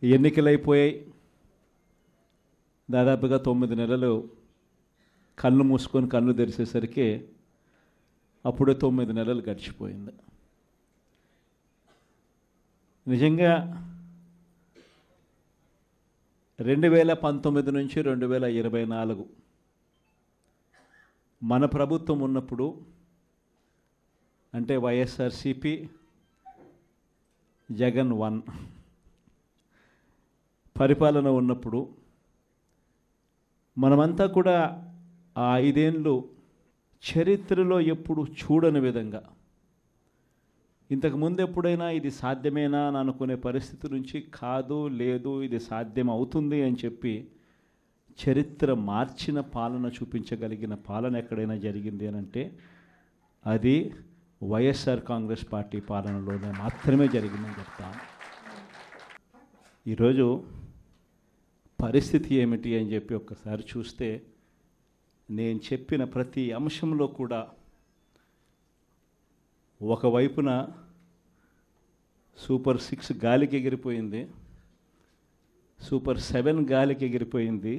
ఎన్నికలైపోయాయి. దాదాపుగా 9 నెలలు కళ్ళు మూసుకొని కళ్ళు తెరిచేసరికి అప్పుడే 9 నెలలు గడిచిపోయింది. నిజంగా 2019 నుంచి 2024 మన ప్రభుత్వం ఉన్నప్పుడు, అంటే వైఎస్ఆర్సిపి జగన్ 1 పరిపాలన ఉన్నప్పుడు మనమంతా కూడా ఆ 5 ఏళ్ళు చరిత్రలో ఎప్పుడు చూడని విధంగా, ఇంతకుముందు ఎప్పుడైనా ఇది సాధ్యమేనా అని అనుకునే పరిస్థితి నుంచి కాదు, లేదు, ఇది సాధ్యం అవుతుంది అని చెప్పి చరిత్ర మార్చిన పాలన చూపించగలిగిన పాలన ఎక్కడైనా జరిగింది అని అంటే అది వైఎస్ఆర్ కాంగ్రెస్ పార్టీ పాలనలోనే మాత్రమే జరిగిందని చెప్తాను. ఈరోజు పరిస్థితి ఏమిటి అని చెప్పి ఒక్కసారి చూస్తే, నేను చెప్పిన ప్రతి అంశంలో కూడా ఒకవైపున సూపర్ 6 గాలికి ఎగిరిపోయింది, సూపర్ 7 గాలికి ఎగిరిపోయింది,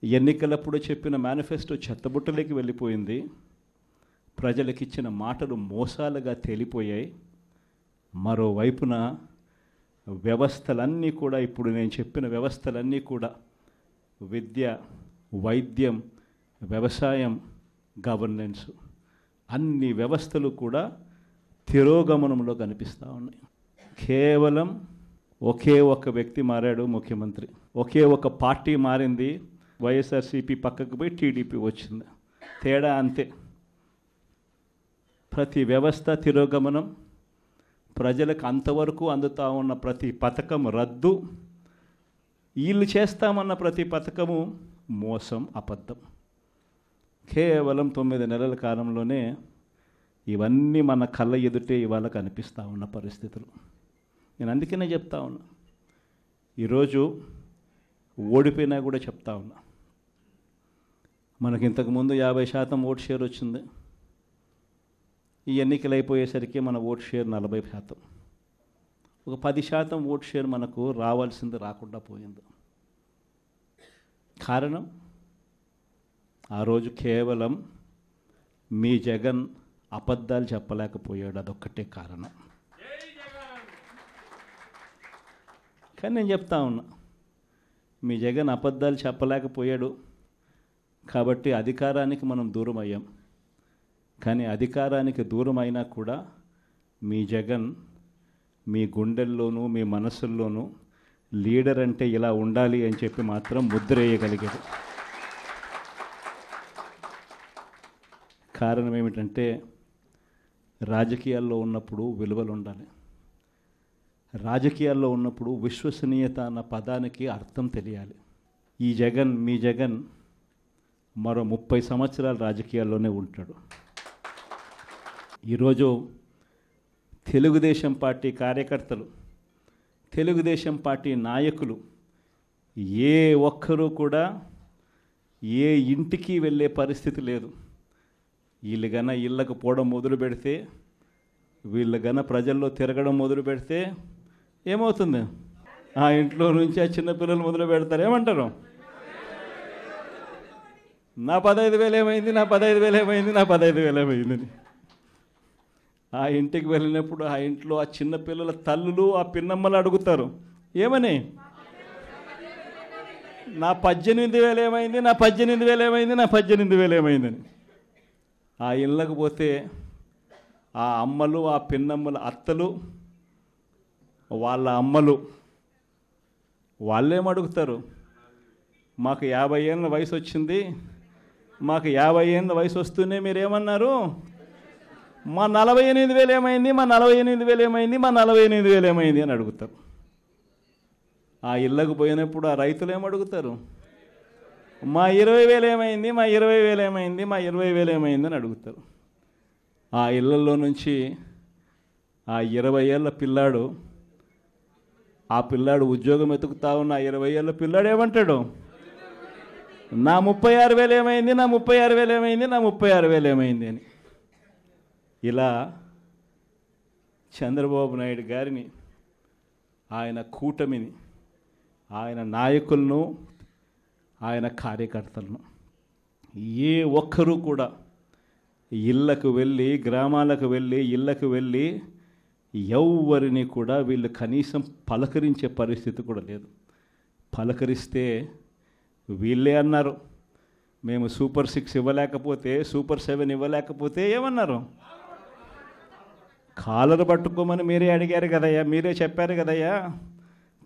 ఎన్నికలప్పుడు చెప్పిన మేనిఫెస్టో చెత్తబుట్టలోకి వెళ్ళిపోయింది, ప్రజలకు ఇచ్చిన మాటలు మోసాలుగా తేలిపోయాయి. మరోవైపున వ్యవస్థలన్నీ కూడా, ఇప్పుడు నేను చెప్పిన వ్యవస్థలన్నీ కూడా, విద్య, వైద్యం, వ్యవసాయం, గవర్నెన్స్, అన్ని వ్యవస్థలు కూడా తిరోగమనంలో కనిపిస్తూ ఉన్నాయి. కేవలం ఒకే ఒక్క వ్యక్తి మారాడు, ముఖ్యమంత్రి. ఒకే ఒక పార్టీ మారింది, వైఎస్ఆర్సీపీ పక్కకు పోయి టీడీపీ వచ్చింది. తేడా అంతే. ప్రతి వ్యవస్థ తిరోగమనం, ప్రజలకు అంతవరకు అందుతూ ఉన్న ప్రతి పథకం రద్దు, వీళ్ళు చేస్తామన్న ప్రతి పథకము మోసం, అబద్ధం. కేవలం 9 నెలల కాలంలోనే ఇవన్నీ మన కళ్ళ ఎదుటే ఇవాళ కనిపిస్తూ ఉన్న పరిస్థితులు. నేను అందుకనే చెప్తా ఉన్నా, ఈరోజు ఓడిపోయినా కూడా చెప్తా ఉన్నా, మనకి ఇంతకుముందు 50% ఓటు షేర్ వచ్చింది. ఈ ఎన్నికలు అయిపోయేసరికి మన ఓటు షేర్ 40%. ఒక 10% ఓటు షేర్ మనకు రావాల్సింది రాకుండా పోయింది. కారణం, ఆ రోజు కేవలం మీ జగన్ అబద్ధాలు చెప్పలేకపోయాడు, అదొక్కటే కారణం. కానీ నేను చెప్తా ఉన్నా, మీ జగన్ అబద్ధాలు చెప్పలేకపోయాడు కాబట్టి అధికారానికి మనం దూరం అయ్యాం. కానీ అధికారానికి దూరం అయినా కూడా మీ జగన్ మీ గుండెల్లోనూ మీ మనసుల్లోనూ లీడర్ అంటే ఇలా ఉండాలి అని చెప్పి మాత్రం ముద్ర వేయగలిగాడు. కారణం ఏమిటంటే, రాజకీయాల్లో ఉన్నప్పుడు విలువలు ఉండాలి. రాజకీయాల్లో ఉన్నప్పుడు విశ్వసనీయత అన్న పదానికి అర్థం తెలియాలి. ఈ జగన్, మీ జగన్ మరో 30 సంవత్సరాలు రాజకీయాల్లోనే ఉంటాడు. ఈరోజు తెలుగుదేశం పార్టీ కార్యకర్తలు, తెలుగుదేశం పార్టీ నాయకులు ఏ ఒక్కరూ కూడా ఏ ఇంటికి వెళ్ళే పరిస్థితి లేదు. వీళ్ళు గన ఇళ్ళకు పోవడం మొదలు పెడితే, వీళ్ళు గన ప్రజల్లో తిరగడం మొదలు పెడితే ఏమవుతుంది? ఆ ఇంట్లో నుంచి ఆ చిన్నపిల్లలు మొదలు పెడతారు. ఏమంటారు? నా 15,000 ఏమైంది, నా 15,000 ఏమైంది, నా 15,000 ఏమైందని. ఆ ఇంటికి వెళ్ళినప్పుడు ఆ ఇంట్లో ఆ చిన్నపిల్లల తల్లులు, ఆ పిన్నమ్మలు అడుగుతారు, ఏమని? నా 18,000 ఏమైంది, నా 18,000 ఏమైంది, నా 18,000 ఏమైందని. ఆ ఇళ్ళకు పోతే ఆ అమ్మలు, ఆ పిన్నమ్మల అత్తలు, వాళ్ళ అమ్మలు వాళ్ళేమడుగుతారు? మాకు 50 ఏళ్ళ వయసు వచ్చింది, మాకు 50 ఏళ్ళ వయసు వస్తూనే మీరేమన్నారు? మా 48,000 ఏమైంది, మా 48,000 ఏమైంది, మా 48,000 ఏమైంది అని అడుగుతారు. ఆ ఇళ్ళకు పోయినప్పుడు ఆ రైతులు ఏమడుగుతారు? మా 20,000 ఏమైంది, మా 20,000 ఏమైంది, మా 20,000 ఏమైంది అని అడుగుతారు. ఆ ఇళ్ళల్లో నుంచి ఆ 20 ఏళ్ళ పిల్లాడు, ఆ పిల్లాడు ఉద్యోగం వెతుకుతా ఉన్న 20 ఏళ్ళ పిల్లాడు ఏమంటాడు? నా 36,000 ఏమైంది, నా 36,000 ఏమైంది, నా 36,000 ఏమైంది అని. ఇలా చంద్రబాబు నాయుడు గారిని ఆయన కూటమిని, ఆయన నాయకులను, ఆయన కార్యకర్తలను ఏ ఒక్కరూ కూడా ఇళ్ళకు వెళ్ళి, గ్రామాలకు వెళ్ళి, ఇళ్ళకు వెళ్ళి ఎవరిని కూడా వీళ్ళు కనీసం పలకరించే పరిస్థితి కూడా లేదు. పలకరిస్తే వీళ్ళే అన్నారు, మేము సూపర్ 6 ఇవ్వలేకపోతే, సూపర్ 7 ఇవ్వలేకపోతే ఏమన్నారు? కాలర్ పట్టుకోమని మీరే అడిగారు కదయ్యా, మీరే చెప్పారు కదయ్యా.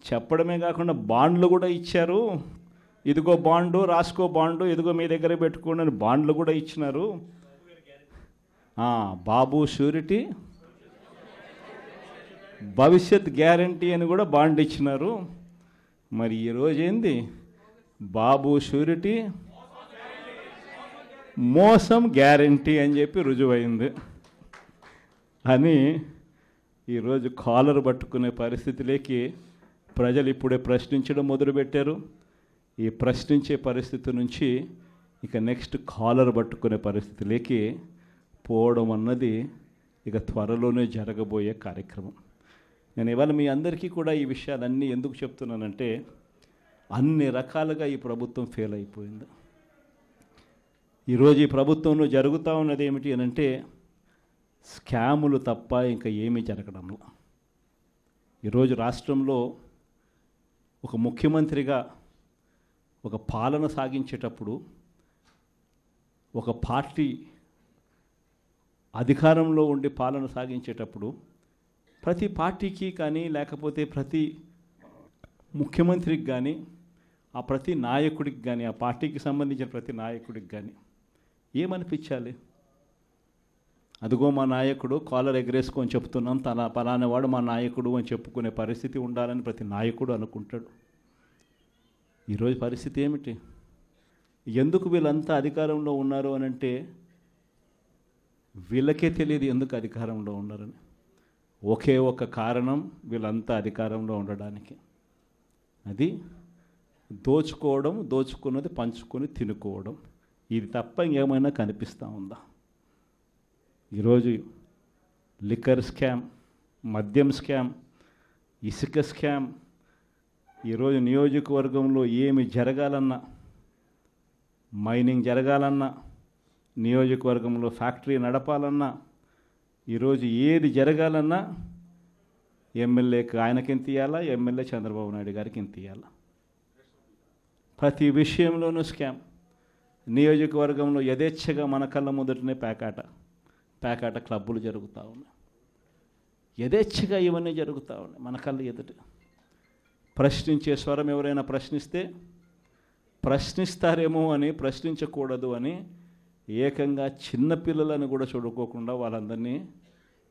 చెప్పడమే కాకుండా బాండ్లు కూడా ఇచ్చారు. ఇదిగో బాండు, రాసుకో బాండు, ఇదిగో మీ దగ్గర పెట్టుకోండి అని బాండ్లు కూడా ఇచ్చినారు. బాబు షూరిటీ, భవిష్యత్ గ్యారంటీ అని కూడా బాండ్ ఇచ్చినారు. మరి ఈరోజు ఏంది? బాబు షూరిటీ, మోసం గ్యారంటీ అని చెప్పి రుజువైంది అని ఈరోజు కాలర్ పట్టుకునే పరిస్థితిలోకి ప్రజలు ఇప్పుడే ప్రశ్నించడం మొదలుపెట్టారు. ఈ ప్రశ్నించే పరిస్థితి నుంచి ఇక నెక్స్ట్ కాలర్ పట్టుకునే పరిస్థితిలోకి పోవడం అన్నది ఇక త్వరలోనే జరగబోయే కార్యక్రమం. నేను ఇవాళ మీ అందరికీ కూడా ఈ విషయాలన్నీ ఎందుకు చెప్తున్నానంటే, అన్ని రకాలుగా ఈ ప్రభుత్వం ఫెయిల్ అయిపోయింది. ఈరోజు ఈ ప్రభుత్వంలో జరుగుతూ ఉన్నది ఏమిటి అని అంటే, స్కాములు తప్ప ఇంకా ఏమీ జరగడంలో. ఈరోజు రాష్ట్రంలో ఒక ముఖ్యమంత్రిగా ఒక పాలన సాగించేటప్పుడు, ఒక పార్టీ అధికారంలో ఉండి పాలన సాగించేటప్పుడు ప్రతి పార్టీకి కానీ, లేకపోతే ప్రతి ముఖ్యమంత్రికి కానీ, ఆ ప్రతి నాయకుడికి కానీ, ఆ పార్టీకి సంబంధించిన ప్రతి నాయకుడికి కానీ ఏమనిపించాలి? అదిగో మా నాయకుడు, కాలర్ ఎగరేసుకొని చెప్తున్నాం, పలానా వాడు మా నాయకుడు అని చెప్పుకునే పరిస్థితి ఉండాలని ప్రతి నాయకుడు అనుకుంటాడు. ఈరోజు పరిస్థితి ఏమిటి? ఎందుకు వీళ్ళంతా అధికారంలో ఉన్నారు అని అంటే వీళ్ళకే తెలియదు ఎందుకు అధికారంలో ఉన్నారని. ఒకే ఒక కారణం వీళ్ళంతా అధికారంలో ఉండడానికి, అది దోచుకోవడం, దోచుకున్నది పంచుకొని తినుకోవడం. ఇది తప్ప ఇంకేమైనా కనిపిస్తూ ఉందా? ఈరోజు లిక్కర్ స్కామ్, మద్యం స్కామ్, ఇసుక స్కామ్, ఈరోజు నియోజకవర్గంలో ఏమి జరగాలన్నా, మైనింగ్ జరగాలన్నా, నియోజకవర్గంలో ఫ్యాక్టరీ నడపాలన్నా, ఈరోజు ఏది జరగాలన్నా ఎమ్మెల్యేకి ఆయనకి ఎంత ఇవ్వాలా, ఎమ్మెల్యే చంద్రబాబు నాయుడు గారికి ఎంత ఇవ్వాలా. ప్రతి విషయంలోనూ స్కామ్. నియోజకవర్గంలో యథేచ్ఛగా మన కళ్ళ మొదటనే పేకాట క్లబ్బులు జరుగుతూ ఉన్నాయి. యథేచ్ఛగా ఇవన్నీ జరుగుతూ ఉన్నాయి మన కళ్ళ ఎదుట. ప్రశ్నించే స్వరం ఎవరైనా ప్రశ్నిస్తే ప్రశ్నిస్తారేమో అని, ప్రశ్నించకూడదు అని ఏకంగా చిన్నపిల్లలను కూడా చూడుకోకుండా వాళ్ళందరినీ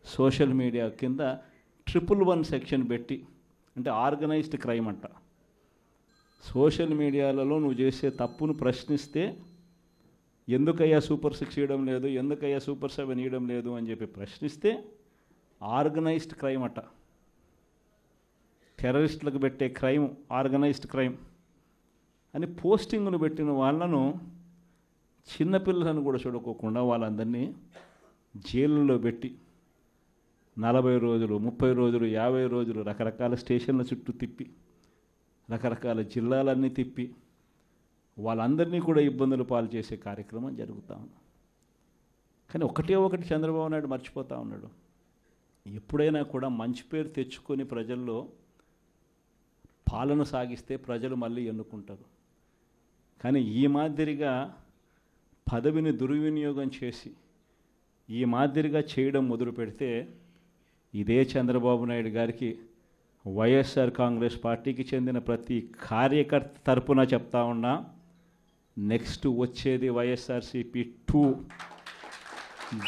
సోషల్ మీడియా కింద 111 సెక్షన్ పెట్టి, అంటే ఆర్గనైజ్డ్ క్రైమ్ అంట. సోషల్ మీడియాలలో నువ్వు చేసే తప్పును ప్రశ్నిస్తే ఎందుకయ్యా సూపర్ 6 ఇవ్వడం లేదు, ఎందుకయ్యా సూపర్ 7 ఇవ్వడం లేదు అని చెప్పి ప్రశ్నిస్తే ఆర్గనైజ్డ్ క్రైమ్ అట. టెర్రరిస్టులకు పెట్టే క్రైమ్ ఆర్గనైజ్డ్ క్రైమ్ అని పోస్టింగ్ను పెట్టిన వాళ్ళను, చిన్నపిల్లలను కూడా చూడుకోకుండా వాళ్ళందరినీ జైళ్ళలో పెట్టి 40 రోజులు, 30 రోజులు, 50 రోజులు రకరకాల స్టేషన్ల చుట్టూ తిప్పి, రకరకాల జిల్లాలన్నీ తిప్పి వాళ్ళందరినీ కూడా ఇబ్బందులు పాలు చేసే కార్యక్రమం జరుగుతూ ఉంది. కానీ ఒకటి చంద్రబాబు నాయుడు మర్చిపోతూ ఉన్నాడు. ఎప్పుడైనా కూడా మంచి పేరు తెచ్చుకొని ప్రజల్లో పాలన సాగిస్తే ప్రజలు మళ్ళీ ఎన్నుకుంటారు. కానీ ఈ మాదిరిగా పదవిని దుర్వినియోగం చేసి ఈ మాదిరిగా చేయడం మొదలు పెడితే ఇదే చంద్రబాబు నాయుడు గారికి వైఎస్ఆర్ కాంగ్రెస్ పార్టీకి చెందిన ప్రతి కార్యకర్త తరపున చెప్తా ఉన్నా, నెక్స్ట్ వచ్చేది వైఎస్ఆర్సీపీ 2,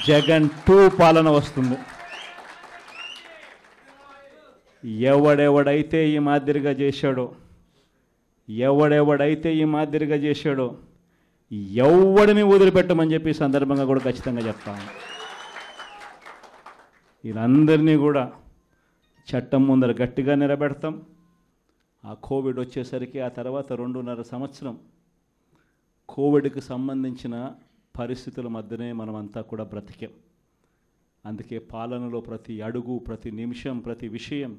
జగన్ 2 పాలన వస్తుంది. ఎవడెవడైతే ఈ మాదిరిగా చేశాడో, ఎవడిని వదిలిపెట్టమని చెప్పి సందర్భంగా కూడా ఖచ్చితంగా చెప్తాను. వీళ్ళందరినీ కూడా చట్టం ముందర గట్టిగా నిలబెడతాం. ఆ కోవిడ్ వచ్చేసరికి ఆ తర్వాత 2.5 సంవత్సరం కోవిడ్కి సంబంధించిన పరిస్థితుల మధ్యనే మనమంతా కూడా బ్రతికాం. అందుకే పాలనలో ప్రతి అడుగు, ప్రతి నిమిషం, ప్రతి విషయం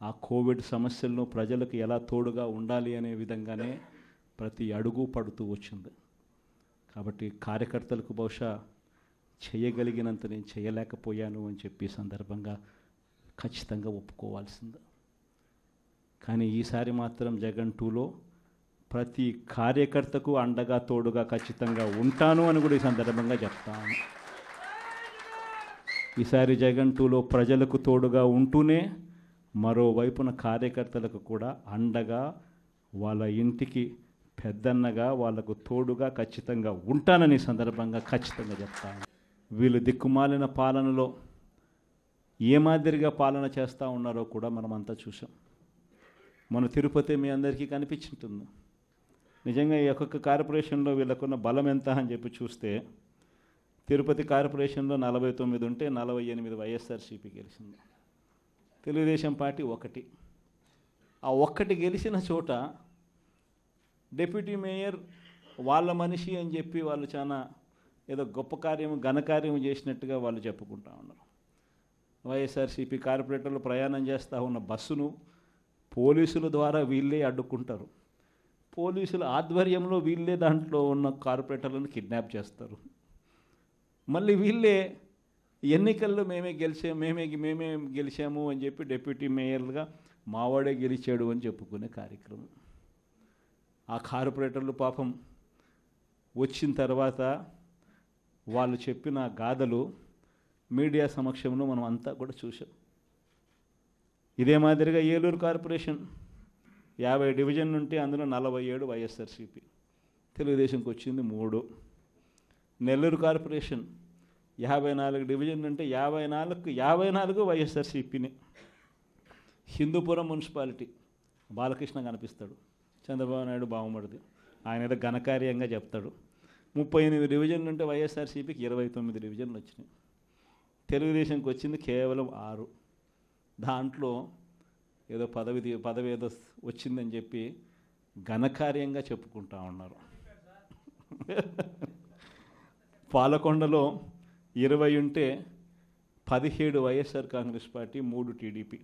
ఆ కోవిడ్ సమస్యలను ప్రజలకు ఎలా తోడుగా ఉండాలి అనే విధంగానే ప్రతి అడుగు పడుతూ వచ్చింది. కాబట్టి కార్యకర్తలకు బహుశా చేయగలిగినంత నేను చేయలేకపోయాను అని చెప్పి సందర్భంగా ఖచ్చితంగా ఒప్పుకోవాల్సింది. కానీ ఈసారి మాత్రం జగన్ 2లో ప్రతి కార్యకర్తకు అండగా తోడుగా ఖచ్చితంగా ఉంటాను అని కూడా ఈ సందర్భంగా చెప్తాను. ఈసారి జగన్ 2లో ప్రజలకు తోడుగా ఉంటూనే మరోవైపున కార్యకర్తలకు కూడా అండగా వాళ్ళ ఇంటికి పెద్దన్నగా వాళ్ళకు తోడుగా ఖచ్చితంగా ఉంటానని సందర్భంగా ఖచ్చితంగా చెప్తాను. వీళ్ళు దిక్కుమాలిన పాలనలో ఏ మాదిరిగా పాలన చేస్తూ ఉన్నారో కూడా మనమంతా చూసాం. మన తిరుపతి మీ అందరికీ కనిపించుంటుంది. నిజంగా ఈ ఒక్కొక్క కార్పొరేషన్లో వీళ్ళకున్న బలం ఎంత అని చెప్పి చూస్తే తిరుపతి కార్పొరేషన్లో 49 ఉంటే 48 వైఎస్ఆర్సీపీ గెలిచింది. తెలుగుదేశం పార్టీ 1. ఆ 1 గెలిచిన చోట డిప్యూటీ మేయర్ వాళ్ళ మనిషి అని చెప్పి వాళ్ళు చాలా ఏదో గొప్ప కార్యము ఘనకార్యం చేసినట్టుగా వాళ్ళు చెప్పుకుంటా ఉన్నారు. వైఎస్ఆర్సీపీ కార్పొరేటర్లు ప్రయాణం చేస్తూ ఉన్న బస్సును పోలీసుల ద్వారా వీళ్ళే అడ్డుకుంటారు. పోలీసుల ఆధ్వర్యంలో వీళ్ళే దాంట్లో ఉన్న కార్పొరేటర్లను కిడ్నాప్ చేస్తారు. మళ్ళీ వీళ్ళే ఎన్నికల్లో మేమే గెలిచాము అని చెప్పి డిప్యూటీ మేయర్లుగా మావాడే గెలిచాడు అని చెప్పుకునే కార్యక్రమం. ఆ కార్పొరేటర్లు పాపం వచ్చిన తర్వాత వాళ్ళు చెప్పిన గాథలు మీడియా సమక్షంలో మనం అంతా కూడా చూసాం. ఇదే మాదిరిగా ఏలూరు కార్పొరేషన్ 50 డివిజన్ ఉంటే అందులో 47 వైఎస్ఆర్సీపీ, తెలుగుదేశంకి వచ్చింది 3. నెల్లూరు కార్పొరేషన్ 54 డివిజన్ ఉంటే 54 వైఎస్ఆర్సీపీని. హిందూపురం మున్సిపాలిటీ బాలకృష్ణ కనిపిస్తాడు, చంద్రబాబు నాయుడు బావమరిది, ఆయన ఏదో ఘనకార్యంగా చెప్తాడు. 38 డివిజన్లు ఉంటే వైఎస్ఆర్సీపీకి 29 డివిజన్లు వచ్చినాయి. తెలుగుదేశంకి వచ్చింది కేవలం 6. దాంట్లో ఏదో పదవి ఏదో వచ్చిందని చెప్పి ఘనకార్యంగా చెప్పుకుంటా ఉన్నారు. పాలకొండలో 20 ఉంటే 17 వైఎస్ఆర్ కాంగ్రెస్ పార్టీ, 3 టీడీపీ.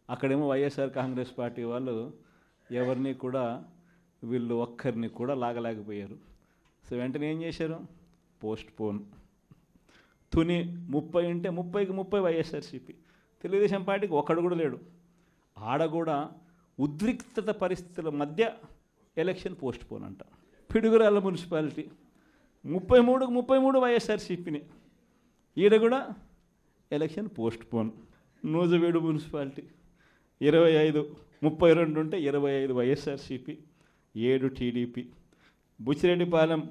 అక్కడేమో వైఎస్ఆర్ కాంగ్రెస్ పార్టీ వాళ్ళు ఎవరిని కూడా వీళ్ళు ఒక్కరిని కూడా లాగలేకపోయారు. సో వెంటనే ఏం చేశారు? Post phone. తుని 30 ఉంటే 30కి 30 వైఎస్ఆర్సీపీ. తెలుగుదేశం పార్టీకి ఒక్కడు కూడా లేడు. ఆడ కూడా ఉద్రిక్తత పరిస్థితుల మధ్య ఎలక్షన్ పోస్ట్ పోన్ అంట. పిడుగురాళ్ళ మున్సిపాలిటీ 33కి 33 వైఎస్ఆర్సీపీని, ఈడ కూడా election post phone. Nuzvid municipality 32 ఉంటే 25 వైఎస్ఆర్సీపీ, 7 టీడీపీ. బుచ్చిరెడ్డిపాలెం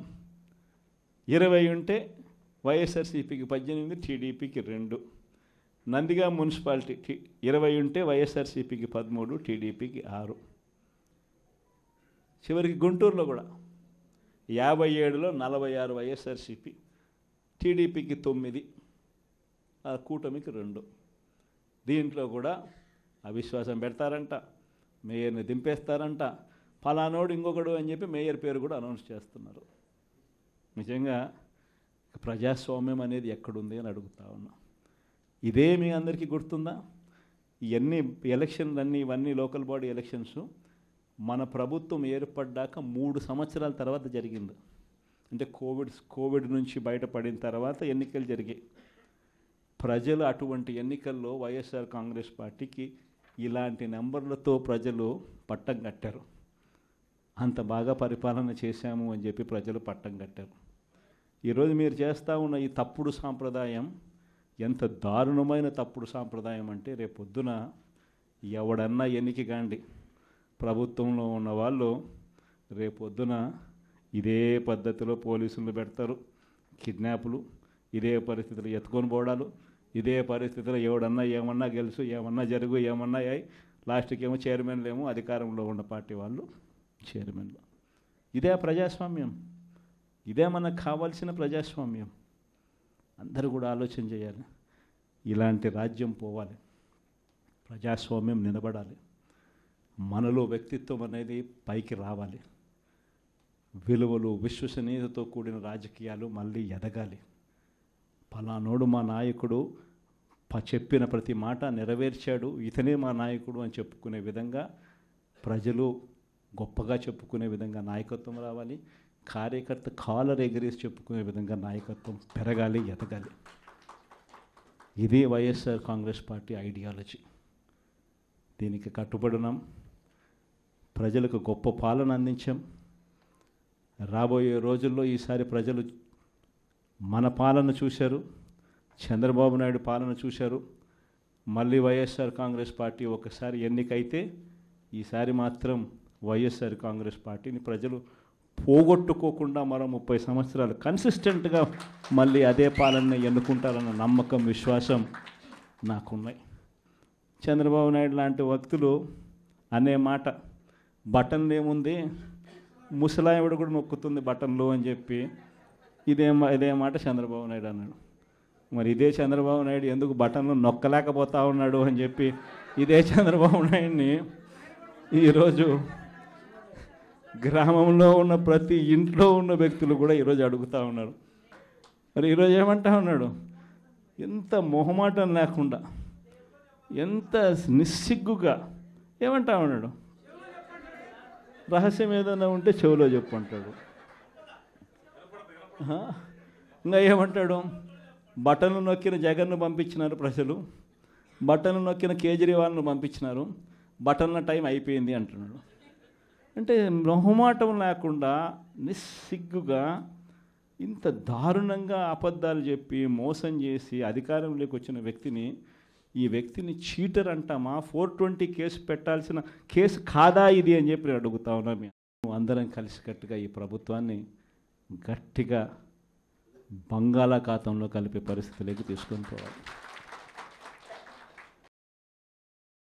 20 ఉంటే వైఎస్ఆర్సీపీకి 18, టీడీపీకి 2. నందిగా మున్సిపాలిటీ 20 ఉంటే వైఎస్ఆర్సీపీకి 13, టీడీపీకి 6. చివరికి గుంటూరులో కూడా 57లో 46 వైఎస్ఆర్సీపీ, టీడీపీకి 9, కూటమికి 2. దీంట్లో కూడా అవిశ్వాసం పెడతారంట, మేయర్ని దింపేస్తారంట, ఫలానోడు ఇంకొకడు అని చెప్పి మేయర్ పేరు కూడా అనౌన్స్ చేస్తున్నారు. నిజంగా ప్రజాస్వామ్యం అనేది ఎక్కడుంది అని అడుగుతా ఉన్నా. ఇదే మీ అందరికీ గుర్తుందా? ఇవన్నీ ఎలక్షన్లన్నీ ఇవన్నీ లోకల్ బాడీ ఎలక్షన్స్ మన ప్రభుత్వం ఏర్పడ్డాక 3 సంవత్సరాల తర్వాత జరిగింది. అంటే కోవిడ్ నుంచి బయటపడిన తర్వాత ఎన్నికలు జరిగాయి. ప్రజలు అటువంటి ఎన్నికల్లో వైఎస్ఆర్ కాంగ్రెస్ పార్టీకి ఇలాంటి నెంబర్లతో ప్రజలు పట్టం కట్టారు. అంత బాగా పరిపాలన చేశాము అని చెప్పి ప్రజలు పట్టం కట్టారు. ఈరోజు మీరు చేస్తూ ఉన్న ఈ తప్పుడు సాంప్రదాయం ఎంత దారుణమైన తప్పుడు సాంప్రదాయం అంటే, రేపొద్దున ఎవడన్నా ఎన్నిక కాండి ప్రభుత్వంలో ఉన్న వాళ్ళు రేపొద్దున ఇదే పద్ధతిలో పోలీసులు పెడతారు, కిడ్నాపులు, ఇదే పరిస్థితులు ఎత్తుకొని పోవడాలు, ఇదే పరిస్థితిలో ఎవడన్నా ఏమన్నా గెలుసు, ఏమన్నా జరుగు, ఏమన్నా అయ్యి లాస్ట్కి ఏమో చైర్మన్లు ఏమో అధికారంలో ఉన్న పార్టీ వాళ్ళు చైర్మన్లు. ఇదే ప్రజాస్వామ్యం, ఇదే మనకు కావాల్సిన ప్రజాస్వామ్యం. అందరూ కూడా ఆలోచన చేయాలి. ఇలాంటి రాజ్యం పోవాలి, ప్రజాస్వామ్యం నిలబడాలి, మనలో వ్యక్తిత్వం అనేది పైకి రావాలి, విలువలు విశ్వసనీయతతో కూడిన రాజకీయాలు మళ్ళీ ఎదగాలి. ఫలానోడు మా నాయకుడు చెప్పిన ప్రతి మాట నెరవేర్చాడు, ఇతనే మా నాయకుడు అని చెప్పుకునే విధంగా ప్రజలు గొప్పగా చెప్పుకునే విధంగా నాయకత్వం రావాలి. కార్యకర్త కాలర్ ఎగిరేసి చెప్పుకునే విధంగా నాయకత్వం పెరగాలి, ఎదగాలి. ఇది వైఎస్ఆర్ కాంగ్రెస్ పార్టీ ఐడియాలజీ. దీనికి కట్టుబడినాం. ప్రజలకు గొప్ప పాలన అందించాం. రాబోయే రోజుల్లో ఈసారి ప్రజలు మన పాలన చూశారు, చంద్రబాబు నాయుడు పాలన చూశారు. మళ్ళీ వైఎస్ఆర్ కాంగ్రెస్ పార్టీ ఒకసారి ఎన్నికైతే ఈసారి మాత్రం వైఎస్ఆర్ కాంగ్రెస్ పార్టీని ప్రజలు పోగొట్టుకోకుండా మరో 30 సంవత్సరాలు కన్సిస్టెంట్గా మళ్ళీ అదే పాలన ఎన్నుకుంటారన్న నమ్మకం, విశ్వాసం నాకున్నాయి. చంద్రబాబు నాయుడు లాంటి వ్యక్తులు అనే మాట, బటన్లు ఏముంది, ముసలావిడ కూడా నొక్కుతుంది బటన్లు అని చెప్పి ఇదే మాట చంద్రబాబు నాయుడు అన్నాడు. మరి ఇదే చంద్రబాబు నాయుడు ఎందుకు బటన్లు నొక్కలేకపోతా ఉన్నాడు అని చెప్పి ఇదే చంద్రబాబు నాయుడిని ఈరోజు గ్రామంలో ఉన్న ప్రతి ఇంట్లో ఉన్న వ్యక్తులు కూడా ఈరోజు అడుగుతూ ఉన్నారు. మరి ఈరోజు ఏమంటా ఉన్నాడు, ఎంత మొహమాటం లేకుండా, ఎంత నిస్సిగ్గుగా ఏమంటా ఉన్నాడు, రహస్యం ఏదైనా ఉంటే చెవిలో చెప్పు అంటాడు. ఇంకా ఏమంటాడు, బటన్లు నొక్కిన జగన్ను పంపించినారు ప్రజలు, బటన్లు నొక్కిన కేజ్రీవాల్ను పంపించినారు, బటన్ల టైం అయిపోయింది అంటున్నాడు. అంటే మొహమాటం లేకుండా నిస్సిగ్గుగా ఇంత దారుణంగా అబద్ధాలు చెప్పి మోసం చేసి అధికారంలోకి వచ్చిన వ్యక్తిని, ఈ వ్యక్తిని చీటర్ అంటామా, 420 కేసు పెట్టాల్సిన కేసు కాదా ఇది అని చెప్పి అడుగుతా ఉన్నా. మేము అందరం కలిసికట్టుగా ఈ ప్రభుత్వాన్ని గట్టిగా బంగాళాఖాతంలో కలిపే పరిస్థితిలోకి తీసుకొని పోవాలి.